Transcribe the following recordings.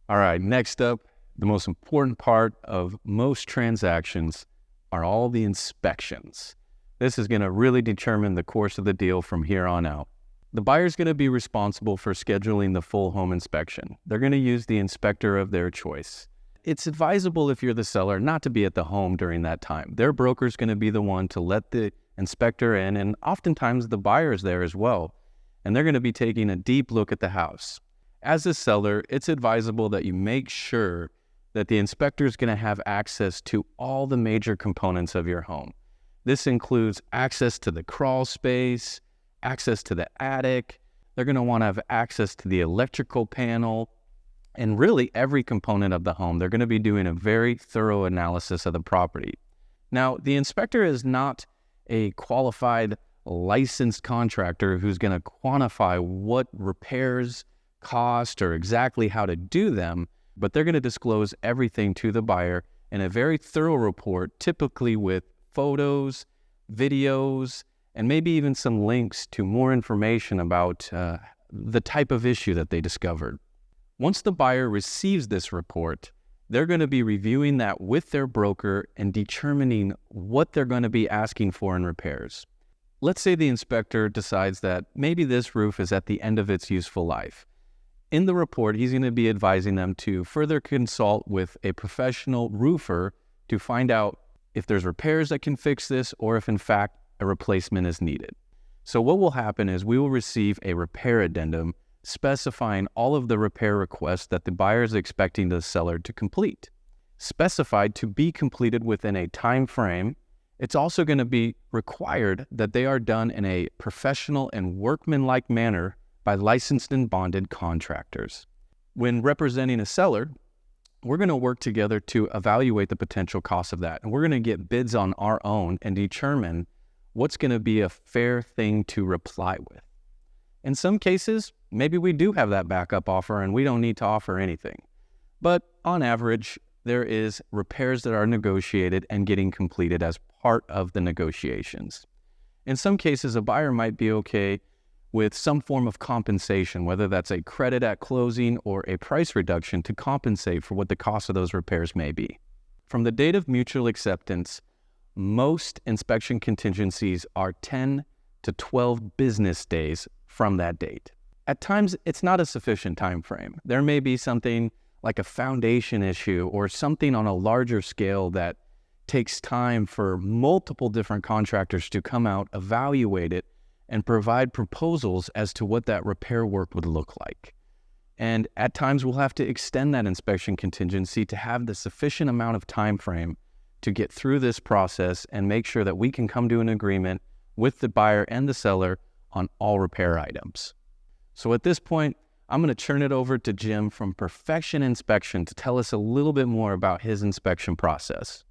All right, next up, the most important part of most transactions are all the inspections. This is going to really determine the course of the deal from here on out. The buyer's going to be responsible for scheduling the full home inspection. They're going to use the inspector of their choice. It's advisable if you're the seller not to be at the home during that time. Their broker's going to be the one to let the inspector in, and oftentimes the buyer's there as well. And they're going to be taking a deep look at the house. As a seller, it's advisable that you make sure that the inspector is going to have access to all the major components of your home. This includes access to the crawl space, access to the attic. They're going to want to have access to the electrical panel, and really every component of the home. They're going to be doing a very thorough analysis of the property. Now, the inspector is not a qualified, licensed contractor who's going to quantify what repairs cost or exactly how to do them, but they're going to disclose everything to the buyer in a very thorough report, typically with photos, videos, and maybe even some links to more information about the type of issue that they discovered. Once the buyer receives this report, they're going to be reviewing that with their broker and determining what they're going to be asking for in repairs. Let's say the inspector decides that maybe this roof is at the end of its useful life. In the report, he's going to be advising them to further consult with a professional roofer to find out if there's repairs that can fix this or if in fact a replacement is needed. So what will happen is we will receive a repair addendum specifying all of the repair requests that the buyer is expecting the seller to complete. Specified to be completed within a time frame, it's also going to be required that they are done in a professional and workmanlike manner by licensed and bonded contractors. When representing a seller, we're going to work together to evaluate the potential cost of that. And we're going to get bids on our own and determine what's going to be a fair thing to reply with. In some cases, maybe we do have that backup offer and we don't need to offer anything. But on average, there is repairs that are negotiated and getting completed as part of the negotiations. In some cases, a buyer might be okay with some form of compensation, whether that's a credit at closing or a price reduction to compensate for what the cost of those repairs may be. From the date of mutual acceptance, most inspection contingencies are 10 to 12 business days from that date. At times, it's not a sufficient time frame. There may be something like a foundation issue or something on a larger scale that takes time for multiple different contractors to come out, evaluate it, and provide proposals as to what that repair work would look like. And at times we'll have to extend that inspection contingency to have the sufficient amount of time frame to get through this process and make sure that we can come to an agreement with the buyer and the seller on all repair items. So at this point, I'm going to turn it over to Jim from Perfection Inspection to tell us a little bit more about his inspection process.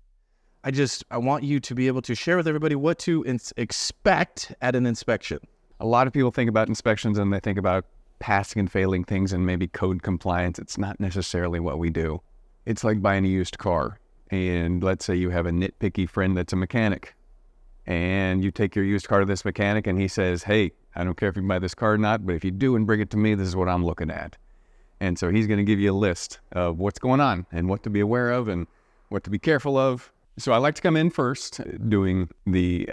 I want you to be able to share with everybody what to expect at an inspection. A lot of people think about inspections and they think about passing and failing things and maybe code compliance. It's not necessarily what we do. It's like buying a used car. And let's say you have a nitpicky friend that's a mechanic. And you take your used car to this mechanic and he says, hey, I don't care if you can buy this car or not, but if you do and bring it to me, this is what I'm looking at. And so he's going to give you a list of what's going on and what to be aware of and what to be careful of. So I like to come in first doing the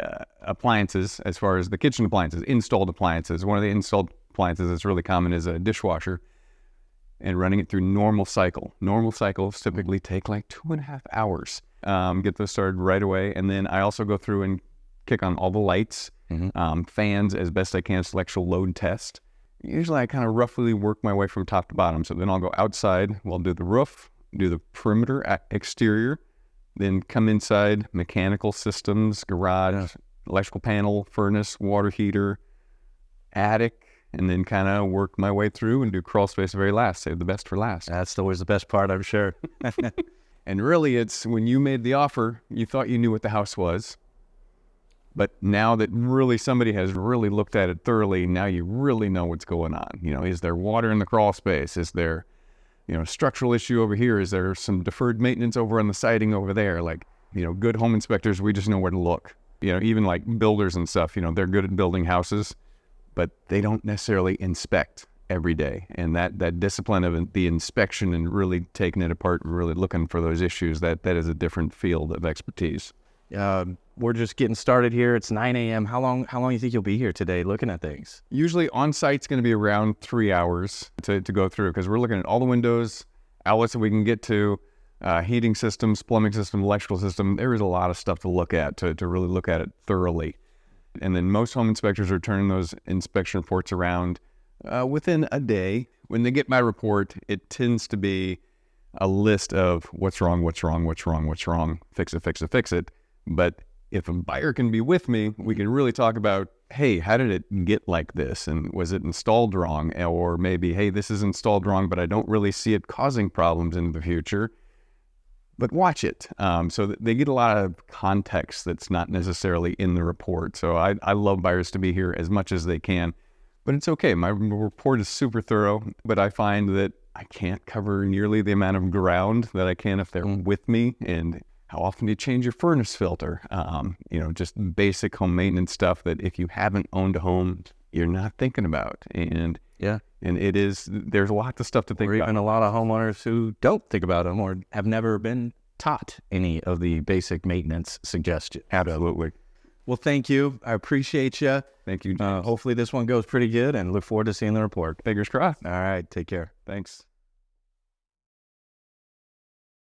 appliances as far as the kitchen appliances, installed appliances. One of the installed appliances that's really common is a dishwasher and running it through normal cycle. Normal cycles typically take like 2.5 hours. Get those started right away. And then I also go through and kick on all the lights, fans as best I can, electrical load test. Usually I kind of roughly work my way from top to bottom. So then I'll go outside, we'll do the roof, do the perimeter exterior, then come inside, mechanical systems, garage, electrical panel, furnace, water heater, attic, and then kind of work my way through and do crawl space very last, save the best for last. That's always the best part, I'm sure. And really it's when you made the offer, you thought you knew what the house was. But now that really somebody has really looked at it thoroughly, now you really know what's going on. You know, is there water in the crawl space? Is there, structural issue over here? Is there some deferred maintenance over on the siding over there? Like, good home inspectors, we just know where to look. Even like builders and stuff, they're good at building houses, but they don't necessarily inspect every day. And that discipline of the inspection and really taking it apart and really looking for those issues, that is a different field of expertise. We're just getting started here. It's 9 a.m. How long you think you'll be here today looking at things? Usually on-site's going to be around 3 hours to go through, because we're looking at all the windows, outlets that we can get to, heating systems, plumbing system, electrical system. There is a lot of stuff to look at, to really look at it thoroughly. And then most home inspectors are turning those inspection reports around within a day. When they get my report, it tends to be a list of what's wrong, fix it. But if a buyer can be with me, we can really talk about, hey, how did it get like this? And was it installed wrong? Or maybe, hey, this is installed wrong, but I don't really see it causing problems in the future. But watch it. So that they get a lot of context that's not necessarily in the report. So I love buyers to be here as much as they can. But it's okay. My report is super thorough, but I find that I can't cover nearly the amount of ground that I can if they're with me. And how often do you change your furnace filter? Just basic home maintenance stuff that if you haven't owned a home, you're not thinking about. And there's lots of stuff to think about. Or even a lot of homeowners who don't think about them or have never been taught any of the basic maintenance suggestions. Absolutely. Well, thank you. I appreciate you. Thank you, James. Hopefully this one goes pretty good, and look forward to seeing the report. Fingers crossed. All right. Take care. Thanks.